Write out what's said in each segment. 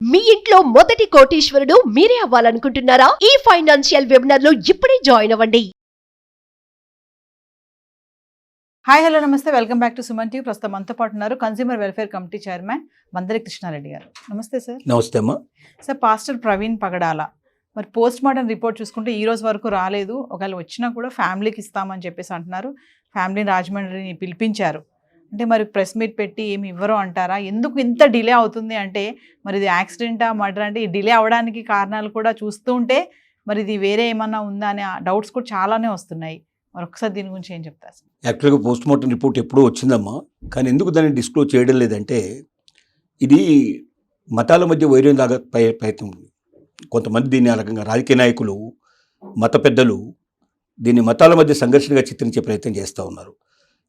మీ ఇంట్లో మొదటి కోటీశ్వరుడు మీరే అవ్వాలనుకుంటున్నారా? ఈ ఫైనాన్షియల్ వెబినార్ లో ఇప్పుడే జాయిన్ అవ్వండి. హాయ్ హలో నమస్తే, welcome back to Suman TV. ప్రస్తుతం మనతో పాటు ఉన్నారు consumer welfare committee chairman Mandari Krishna Reddy గారు. నమస్తే సార్. నమస్తే అమ్మా. సార్, పాస్టర్ ప్రవీణ్ పగడాల మరి పోస్ట్ మార్టం రిపోర్ట్ చూసుకుంటే ఈ రోజు వరకు రాలేదు. ఒకవేళ వచ్చినా కూడా ఫ్యామిలీకి ఇస్తామని చెప్పేసి అంటున్నారు. ఫ్యామిలీని రాజమండ్రిని పిలిపించారు. అంటే మరి ప్రెస్ మీట్ పెట్టి ఏమి ఇవ్వరు అంటారా? ఎందుకు ఇంత డిలే అవుతుంది అంటే మరి ఇది యాక్సిడెంటా మర్డర్ అంటే ఈ డిలే అవ్వడానికి కారణాలు కూడా చూస్తూ ఉంటే మరి ఇది వేరే ఏమన్నా ఉందా అనే డౌట్స్ కూడా చాలానే వస్తున్నాయి. మరి ఒకసారి దీని గురించి ఏం చెప్తారు? యాక్చువల్గా పోస్ట్ మార్టం రిపోర్ట్ ఎప్పుడూ వచ్చిందమ్మా, కానీ ఎందుకు దాన్ని డిస్క్లోజ్ చేయడం లేదంటే ఇది మతాల మధ్య వైరం లాగా ప్రయత్నం ఉంది. కొంతమంది దీన్ని ఆ రకంగా రాజకీయ నాయకులు, మత పెద్దలు దీన్ని మతాల మధ్య సంఘర్షణగా చిత్రించే ప్రయత్నం చేస్తూ ఉన్నారు.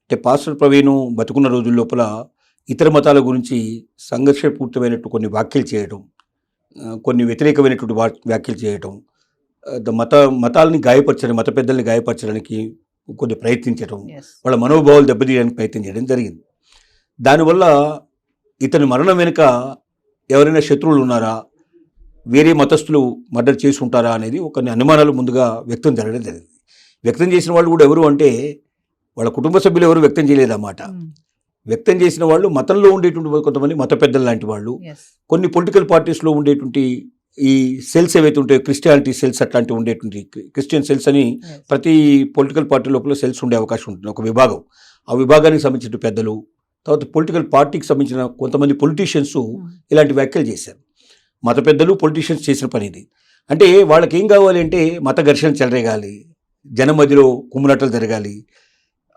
అంటే పాస్టర్ ప్రవీణ్ బతుకున్న రోజుల లోపల ఇతర మతాల గురించి సంఘర్షపూరితమైనట్టు కొన్ని వ్యాఖ్యలు చేయడం, కొన్ని వ్యతిరేకమైనటువంటి వ్యాఖ్యలు చేయడం, మతాలని గాయపరచడం, మత పెద్దల్ని గాయపరచడానికి కొన్ని ప్రయత్నించడం, వాళ్ళ మనోభావాలు దెబ్బతీయడానికి ప్రయత్నం చేయడం జరిగింది. దానివల్ల ఇతని మరణం వెనుక ఎవరైనా శత్రువులు ఉన్నారా, వేరే మతస్థులు మర్డర్ చేసి ఉంటారా అనేది కొన్ని అనుమానాలు ముందుగా వ్యక్తం జరగడం జరిగింది. వ్యక్తం చేసిన వాళ్ళు కూడా ఎవరు అంటే వాళ్ళ కుటుంబ సభ్యులు ఎవరు వ్యక్తం చేయలేదన్నమాట. వ్యక్తం చేసిన వాళ్ళు మతంలో ఉండేటువంటి కొంతమంది మత పెద్దలు లాంటి వాళ్ళు, కొన్ని పొలిటికల్ పార్టీస్లో ఉండేటువంటి ఈ సెల్స్ ఏవైతే ఉంటాయో, క్రిస్టియానిటీ సెల్స్ అట్లాంటివి ఉండేటువంటి క్రిస్టియన్ సెల్స్ అని ప్రతి పొలిటికల్ పార్టీ లోపల సెల్స్ ఉండే అవకాశం ఉంటుంది, ఒక విభాగం. ఆ విభాగానికి సంబంధించిన పెద్దలు, తర్వాత పొలిటికల్ పార్టీకి సంబంధించిన కొంతమంది పొలిటీషియన్స్ ఇలాంటి వ్యాఖ్యలు చేశారు. మత పెద్దలు, పొలిటీషియన్స్ చేసిన పని ఇది. అంటే వాళ్ళకి ఏం కావాలి అంటే మత ఘర్షణ చెలరేగాలి, జనం మధ్యలో కుమ్ములాటలు జరగాలి,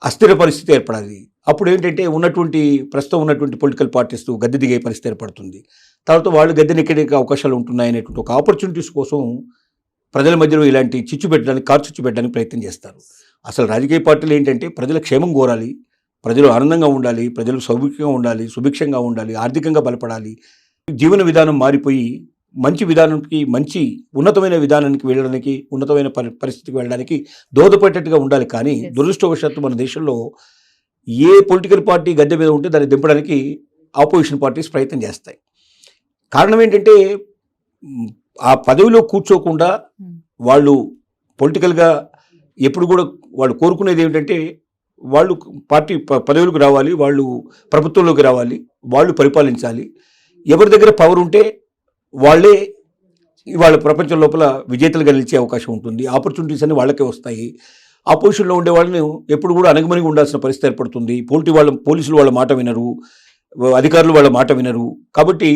అస్థిర పరిస్థితి ఏర్పడాలి. అప్పుడు ఏంటంటే ప్రస్తుతం ఉన్నటువంటి పొలిటికల్ పార్టీస్ గద్దె దిగే పరిస్థితి ఏర్పడుతుంది. తర్వాత వాళ్ళు గద్దెనెక్కే అవకాశాలు ఉంటున్నాయనేటువంటి ఒక ఆపర్చునిటీస్ కోసం ప్రజల మధ్యలో ఇలాంటి చిచ్చు పెట్టడానికి ప్రయత్నం చేస్తారు. అసలు రాజకీయ పార్టీలు ఏంటంటే ప్రజల క్షేమం కోరాలి, ప్రజలు ఆనందంగా ఉండాలి, ప్రజలు సౌఖ్యంగా ఉండాలి, సుభిక్షంగా ఉండాలి, ఆర్థికంగా బలపడాలి, జీవన విధానం మారిపోయి మంచి విధానానికి, మంచి ఉన్నతమైన విధానానికి వెళ్ళడానికి, ఉన్నతమైన పరిస్థితికి వెళ్ళడానికి దోహదపడేటట్టుగా ఉండాలి. కానీ దురదృష్టవశాత్తు మన దేశంలో ఏ పొలిటికల్ పార్టీ గద్దె మీద ఉంటే దాన్ని దింపడానికి ఆపోజిషన్ పార్టీస్ ప్రయత్నం చేస్తాయి. కారణం ఏంటంటే ఆ పదవిలో కూర్చోకుండా వాళ్ళు పొలిటికల్గా ఎప్పుడు కూడా వాళ్ళు కోరుకునేది ఏమిటంటే వాళ్ళు పార్టీ పదవులకు రావాలి, వాళ్ళు ప్రభుత్వంలోకి రావాలి, వాళ్ళు పరిపాలించాలి. ఎవరి దగ్గర పవర్ ఉంటే వాళ్ళే వాళ్ళ ప్రపంచం లోపల విజేతలుగా నిలిచే అవకాశం ఉంటుంది. ఆపర్చునిటీస్ అన్ని వాళ్ళకే వస్తాయి. ఆపోజిషన్లో ఉండే వాళ్ళని ఎప్పుడు కూడా అనగమనిగా ఉండాల్సిన పరిస్థితి ఏర్పడుతుంది. పోలీసులు వాళ్ళ మాట వినరు, అధికారులు వాళ్ళ మాట వినరు. కాబట్టి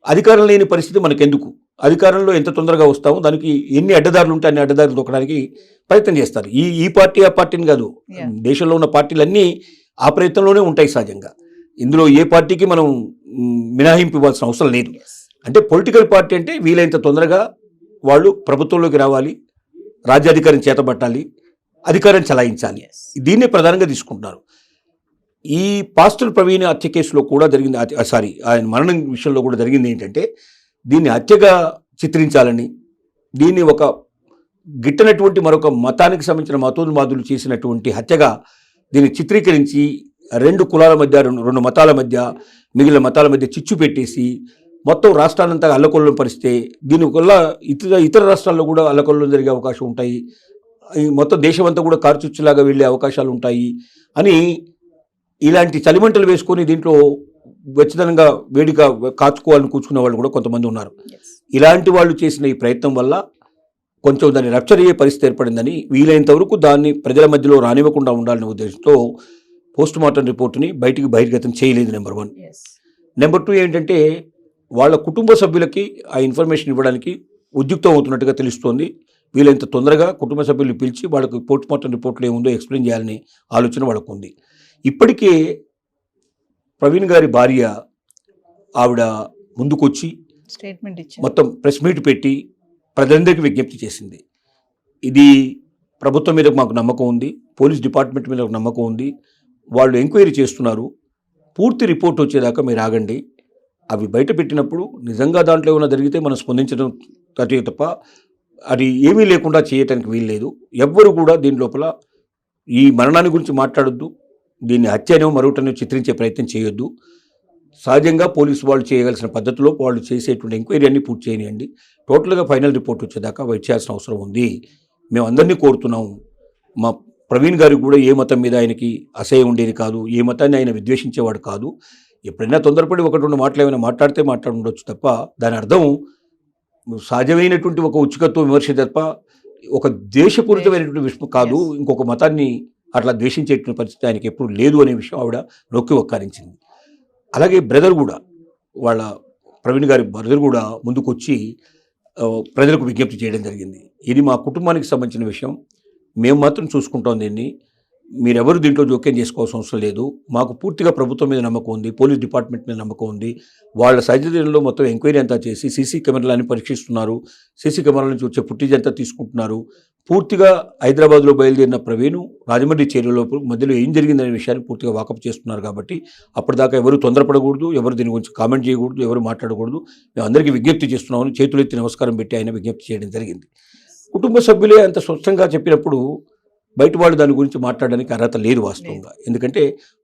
అధికారం లేని పరిస్థితి మనకెందుకు? అధికారంలో ఎంత తొందరగా వస్తామో దానికి ఎన్ని అడ్డదారులు ఉంటే అన్ని అడ్డదారులు దొక్కడానికి ప్రయత్నం చేస్తారు. ఈ పార్టీ ఆ పార్టీని కాదు, దేశంలో ఉన్న పార్టీలన్నీ ఆ ప్రయత్నంలోనే ఉంటాయి సహజంగా. ఇందులో ఏ పార్టీకి మనం మినహాయింపు ఇవ్వాల్సిన అవసరం లేదు. అంటే పొలిటికల్ పార్టీ అంటే వీలైనంత తొందరగా వాళ్ళు ప్రభుత్వంలోకి రావాలి, రాజ్యాధికారం చేతబట్టాలి, అధికారం చలాయించాలి. దీన్నే ప్రధానంగా తీసుకుంటున్నారు. ఈ పాస్టర్ ప్రవీణ్ హత్య కేసులో కూడా జరిగింది, ఆయన మరణం విషయంలో కూడా జరిగింది ఏంటంటే దీన్ని హత్యగా చిత్రించాలని, దీన్ని ఒక గిట్టనటువంటి మరొక మతానికి సంబంధించిన మతోన్మాదులు చేసినటువంటి హత్యగా దీన్ని చిత్రీకరించి రెండు కులాల మధ్య, రెండు మతాల మధ్య, మిగిలిన మతాల మధ్య చిచ్చు పెట్టేసి మొత్తం రాష్ట్రాలంతా అల్లకొల్లం పరిస్తే దీనివల్ల ఇతర రాష్ట్రాల్లో కూడా అల్లకొల్లం జరిగే అవకాశం ఉంటాయి, మొత్తం దేశమంతా కూడా కార్చుచ్చులాగా వెళ్ళే అవకాశాలు ఉంటాయి అని ఇలాంటి చలిమంటలు వేసుకొని దీంట్లో వెచ్చదనంగా వేడిగా కాచుకోవాలని కూర్చుకునే వాళ్ళు కూడా కొంతమంది ఉన్నారు. ఇలాంటి వాళ్ళు చేసిన ఈ ప్రయత్నం వల్ల కొంచెం దాన్ని రప్చర్ అయ్యే పరిస్థితి ఏర్పడిందని, వీలైనంత వరకు దాన్ని ప్రజల మధ్యలో రానివ్వకుండా ఉండాలనే ఉద్దేశంతో పోస్ట్ మార్టం రిపోర్టుని బహిర్గతం చేయలేదు. నెంబర్ 1. నెంబర్ 2 ఏంటంటే వాళ్ళ కుటుంబ సభ్యులకి ఆ ఇన్ఫర్మేషన్ ఇవ్వడానికి ఉద్యుక్తం అవుతున్నట్టుగా తెలుస్తోంది. వీలైనంత తొందరగా కుటుంబ సభ్యులు పిలిచి వాళ్ళకి పోస్ట్ మార్టం రిపోర్ట్లో ఏముందో ఎక్స్ప్లెయిన్ చేయాలని ఆలోచన వాళ్ళకు ఉంది. ఇప్పటికే ప్రవీణ్ గారి భార్య ఆవిడ ముందుకొచ్చి స్టేట్మెంట్ ఇచ్చి మొత్తం ప్రెస్ మీట్ పెట్టి ప్రజలందరికీ విజ్ఞప్తి చేసింది. ఇది ప్రభుత్వం మీద మాకు నమ్మకం ఉంది, పోలీస్ డిపార్ట్మెంట్ మీద నమ్మకం ఉంది, వాళ్ళు ఎంక్వైరీ చేస్తున్నారు, పూర్తి రిపోర్ట్ వచ్చేదాకా మీరు ఆగండి. అవి బయట పెట్టినప్పుడు నిజంగా దాంట్లో ఏమైనా జరిగితే మనం స్పందించడం తప్ప అది ఏమీ లేకుండా చేయటానికి వీల్లేదు. ఎవ్వరు కూడా దీని లోపల ఈ మరణాన్ని గురించి మాట్లాడొద్దు, దీన్ని హత్యనో మరొకటనో చిత్రించే ప్రయత్నం చేయొద్దు. సహజంగా పోలీసు వాళ్ళు చేయవలసిన పద్ధతిలో వాళ్ళు చేసేటువంటి ఎంక్వైరీ అన్ని పూర్తి చేయనియండి. టోటల్గా ఫైనల్ రిపోర్ట్ వచ్చేదాకా వెయిట్ చేయాల్సిన అవసరం ఉంది. మేము అందరినీ కోరుతున్నాం. మా ప్రవీణ్ గారికి కూడా ఏ మతం మీద ఆయనకి అసహ్యం ఉండేది కాదు, ఏ మతాన్ని ఆయన విద్వేషించేవాడు కాదు. ఎప్పుడైనా తొందరపడి ఒకటి రెండు మాటలు ఏమైనా మాట్లాడితే మాట్లాడుండొచ్చు తప్ప దాని అర్థం సహజమైనటువంటి ఒక ఉచికత్వ విమర్శ తప్ప ఒక ద్వేషపూరితమైనటువంటి విషయం కాదు. ఇంకొక మతాన్ని అట్లా ద్వేషించేటువంటి పరిస్థితి ఆయనకి ఎప్పుడు లేదు అనే విషయం ఆవిడ నొక్కి ఒక్కారించింది. అలాగే బ్రదర్ కూడా, వాళ్ళ ప్రవీణ్ గారి బ్రదర్ కూడా ముందుకొచ్చి ప్రజలకు విజ్ఞప్తి చేయడం జరిగింది. ఇది మా కుటుంబానికి సంబంధించిన విషయం, మేము మాత్రం చూసుకుంటాం దీన్ని, మీరెవరు దీంట్లో జోక్యం చేసుకోవాల్సిన అవసరం లేదు. మాకు పూర్తిగా ప్రభుత్వం మీద నమ్మకం ఉంది, పోలీస్ డిపార్ట్మెంట్ మీద నమ్మకం ఉంది. వాళ్ళ సహచర్యంలో మొత్తం ఎంక్వైరీ అంతా చేసి సీసీ కెమెరాలని పరీక్షిస్తున్నారు, సీసీ కెమెరాల నుంచి వచ్చే ఫుటేజ్ అంతా తీసుకుంటున్నారు. పూర్తిగా హైదరాబాద్లో బయలుదేరిన ప్రవీణ్ రాజమండ్రి చేరువలో మధ్యలో ఏం జరిగిందనే విషయాన్ని పూర్తిగా వాకప్ చేస్తున్నారు. కాబట్టి అప్పటిదాకా ఎవరు తొందరపడకూడదు, ఎవరు దీని గురించి కామెంట్ చేయకూడదు, ఎవరు మాట్లాడకూడదు. మేము అందరికీ విజ్ఞప్తి చేస్తున్నామని చేతులెత్తి నమస్కారం పెట్టి ఆయన విజ్ఞప్తి చేయడం జరిగింది. కుటుంబ సభ్యులే అంత స్పష్టంగా చెప్పినప్పుడు బయట వాళ్ళు దాని గురించి మాట్లాడడానికి అర్హత లేదు వాస్తవంగా. ఎందుకంటే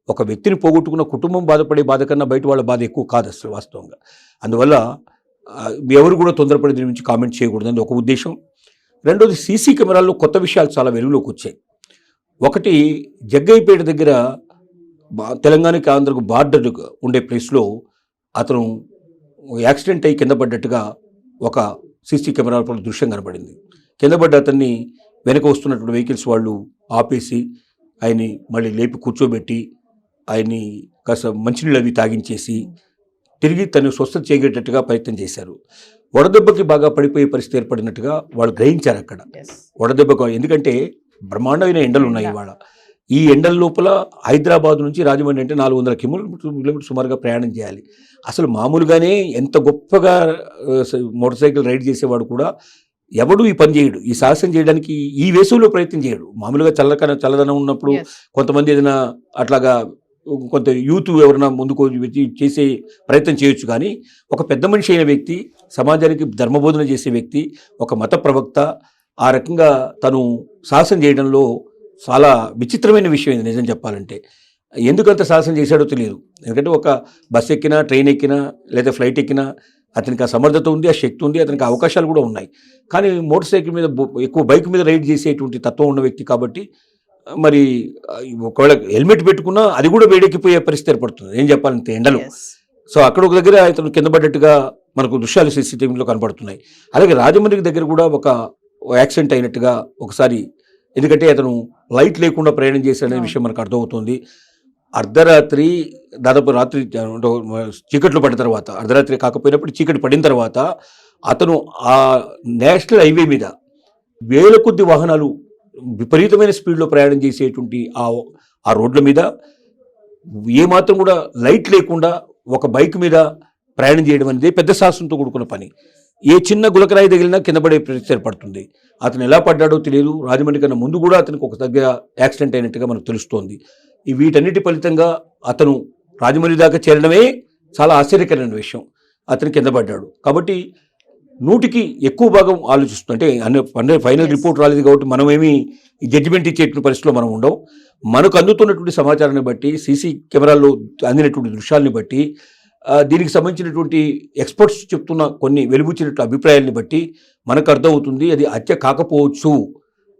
ఒక వ్యక్తిని పోగొట్టుకున్న కుటుంబం బాధపడే బాధ కన్నా బయట వాళ్ళ బాధ ఎక్కువ కాదు అసలు వాస్తవంగా. అందువల్ల ఎవరు కూడా తొందరపడి దీని గురించి కామెంట్ చేయకూడదని ఒక ఉద్దేశం. రెండోది, సీసీ కెమెరాల్లో కొత్త విషయాలు చాలా వెలుగులోకి వచ్చాయి. ఒకటి, జగ్గయ్యపేట దగ్గర తెలంగాణకి ఆంధ్రకు బార్డర్ ఉండే ప్లేస్లో అతను యాక్సిడెంట్ అయ్యి కింద పడ్డట్టుగా ఒక సీసీ కెమెరాల దృశ్యం కనబడింది. కింద పడ్డ అతన్ని వెనక వస్తున్నటువంటి వెహికల్స్ వాళ్ళు ఆపేసి ఆయన్ని మళ్ళీ లేపి కూర్చోబెట్టి ఆయన్ని కాస్త మంచినీళ్ళు అవి తాగించేసి తిరిగి తను స్వస్థత చేయగేటట్టుగా ప్రయత్నం చేశారు. వడదెబ్బకి బాగా పడిపోయే పరిస్థితి ఏర్పడినట్టుగా వాళ్ళు గ్రహించారు అక్కడ. వడదెబ్బకు, ఎందుకంటే బ్రహ్మాండమైన ఎండలు ఉన్నాయి ఇవాళ. ఈ ఎండల లోపల హైదరాబాద్ నుంచి రాజమండ్రి అంటే 400 కిలోమీటర్ సుమారుగా ప్రయాణం చేయాలి. అసలు మామూలుగానే ఎంత గొప్పగా మోటార్ సైకిల్ రైడ్ చేసేవాడు కూడా ఎవడు ఈ పని చేయడు, ఈ సాహసం చేయడానికి ఈ వేసవిలో ప్రయత్నం చేయడు. మామూలుగా చల్లదనం ఉన్నప్పుడు కొంతమంది ఏదైనా అట్లాగా కొంత యూత్ ఎవరైనా ముందుకు చేసే ప్రయత్నం చేయొచ్చు. కానీ ఒక పెద్ద మనిషి అయిన వ్యక్తి, సమాజానికి ధర్మబోధన చేసే వ్యక్తి, ఒక మత ప్రవక్త ఆ రకంగా తను సాహసం చేయడంలో చాలా విచిత్రమైన విషయం ఇది నిజం చెప్పాలంటే. ఎందుకంత సాహసం చేశాడో తెలియదు. ఎందుకంటే ఒక బస్ ఎక్కినా, ట్రైన్ ఎక్కినా, లేదా ఫ్లైట్ ఎక్కినా అతనికి ఆ సమర్థత ఉంది, ఆ శక్తి ఉంది, అతనికి అవకాశాలు కూడా ఉన్నాయి. కానీ మోటార్ సైకిల్ మీద ఎక్కువ బైక్ మీద రైడ్ చేసేటువంటి తత్వం ఉన్న వ్యక్తి కాబట్టి మరి ఒకవేళ హెల్మెట్ పెట్టుకున్నా అది కూడా వేడెక్కిపోయే పరిస్థితి ఏర్పడుతుంది ఏం చెప్పాలంటే ఎండలు. సో అక్కడ ఒక దగ్గర అతను కింద పడ్డట్టుగా మనకు దృశ్యాలు సీసీటీవీలో కనబడుతున్నాయి. అలాగే రాజమండ్రి దగ్గర కూడా ఒక యాక్సిడెంట్ అయినట్టుగా ఒకసారి, ఎందుకంటే అతను లైట్ లేకుండా ప్రయాణం చేశాడనే విషయం మనకు అర్థమవుతుంది. అర్ధరాత్రి, దాదాపు రాత్రి చీకట్లు పడిన తర్వాత, అర్ధరాత్రి కాకపోయినప్పుడు చీకటి పడిన తర్వాత అతను ఆ నేషనల్ హైవే మీద వేల కొద్ది వాహనాలు విపరీతమైన స్పీడ్లో ప్రయాణం చేసేటువంటి ఆ రోడ్ల మీద ఏమాత్రం కూడా లైట్ లేకుండా ఒక బైక్ మీద ప్రయాణం చేయడం అనేది పెద్ద సాహసంతో కూడుకున్న పని. ఏ చిన్న గులకరాయి తగిలినా కింద పడే పరిస్థితి ఏర్పడుతుంది. అతను ఎలా పడ్డాడో తెలియదు. రాజమండ్రి కన్నా ముందు కూడా అతనికి ఒక దగ్గర యాక్సిడెంట్ అయినట్టుగా మనకు తెలుస్తోంది. వీటన్నిటి ఫలితంగా అతను రాజమండ్రి దాకా చేరడమే చాలా ఆశ్చర్యకరమైన విషయం. అతను కింద పడ్డాడు కాబట్టి 100కి ఎక్కువ భాగం ఆలోచిస్తుంది. అంటే ఫైనల్ రిపోర్ట్ రాలేదు కాబట్టి మనమేమి జడ్జిమెంట్ ఇచ్చేటువంటి పరిస్థితిలో మనం ఉండవు. మనకు అందుతున్నటువంటి సమాచారాన్ని బట్టి, సీసీ కెమెరాల్లో అందినటువంటి దృశ్యాలని బట్టి, దీనికి సంబంధించినటువంటి ఎక్స్పర్ట్స్ చెప్తున్న కొన్ని వెలుగుచ్చినటువంటి అభిప్రాయాన్ని బట్టి మనకు అర్థమవుతుంది అది హత్య కాకపోవచ్చు.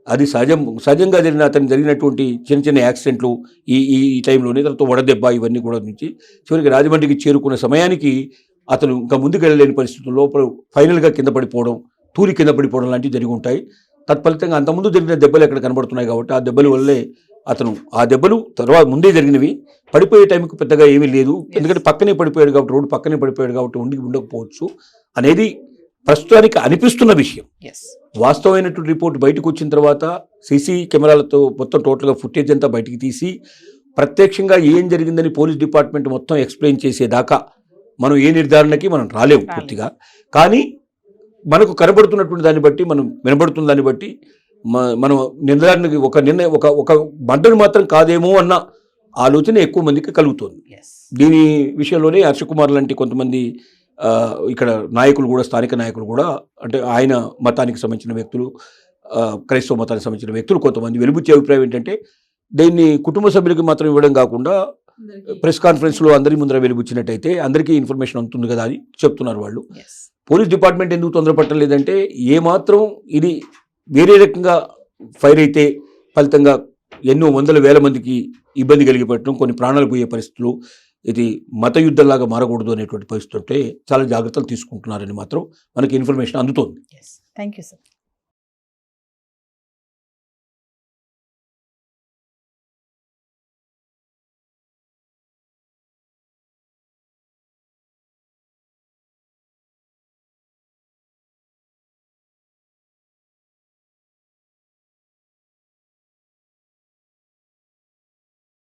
అది సహజంగా జరిగినటువంటి చిన్న చిన్న యాక్సిడెంట్లు ఈ టైంలోనే తనతో వడదెబ్బ ఇవన్నీ కూడా నుంచి చివరికి రాజమండ్రికి చేరుకున్న సమయానికి అతను ఇంకా ముందుకు వెళ్ళలేని పరిస్థితుల్లో ఫైనల్గా కింద పడిపోవడం, తూలి కింద పడిపోవడం లాంటివి జరిగి ఉంటాయి. తత్ఫలితంగా అంతకుముందు జరిగిన దెబ్బలు ఎక్కడ కనబడుతున్నాయి కాబట్టి ఆ దెబ్బల వల్లే ఆ దెబ్బలు తర్వాత ముందే జరిగినవి. పడిపోయే టైంకి పెద్దగా ఏమీ లేదు, ఎందుకంటే పక్కనే పడిపోయాడు కాబట్టి, రోడ్డు పక్కనే పడిపోయాడు కాబట్టి ఉండకపోవచ్చు అనేది ప్రస్తుతానికి అనిపిస్తున్న విషయం. వాస్తవమైనటువంటి రిపోర్ట్ బయటకు వచ్చిన తర్వాత సీసీ కెమెరాలతో మొత్తం టోటల్గా ఫుటేజ్ అంతా బయటికి తీసి ప్రత్యక్షంగా ఏం జరిగిందని పోలీస్ డిపార్ట్మెంట్ మొత్తం ఎక్స్ప్లెయిన్ చేసేదాకా మనం ఏ నిర్ధారణకి మనం రాలేము పూర్తిగా. కానీ మనకు కనబడుతున్నటువంటి దాన్ని బట్టి, మనం వినబడుతున్న దాన్ని బట్టి మనం నిర్ధారణకి ఒక మర్డర్ మాత్రం కాదేమో అన్న ఆలోచన ఎక్కువ మందికి కలుగుతుంది. దీని విషయంలోనే హర్షకుమార్ లాంటి కొంతమంది ఇక్కడ నాయకులు కూడా, స్థానిక నాయకులు కూడా, అంటే ఆయన మతానికి సంబంధించిన వ్యక్తులు, క్రైస్తవ మతానికి సంబంధించిన వ్యక్తులు కొంతమంది వెలుబుచ్చే అభిప్రాయం ఏంటంటే దీన్ని కుటుంబ సభ్యులకి మాత్రం ఇవ్వడం కాకుండా ప్రెస్ కాన్ఫరెన్స్లో అందరి ముందర వెలుగుచ్చినట్టయితే అందరికీ ఇన్ఫర్మేషన్ ఉంటుంది కదా అని చెప్తున్నారు వాళ్ళు. ఎస్ పోలీస్ డిపార్ట్మెంట్ ఎందుకు తొందరపడటం లేదంటే ఏమాత్రం ఇది వేరే రకంగా ఫైర్ అయితే ఫలితంగా ఎన్నో వందల వేల మందికి ఇబ్బంది కలిగి పెట్టడం, కొన్ని ప్రాణాలు పోయే పరిస్థితులు, ఇది మత యుద్ధంలాగా మారకూడదు అనేటువంటి పరిస్థితి ఉంటే చాలా జాగ్రత్తలు తీసుకుంటున్నారని మాత్రం మనకి ఇన్ఫర్మేషన్ అందుతోంది. Yes thank you sir.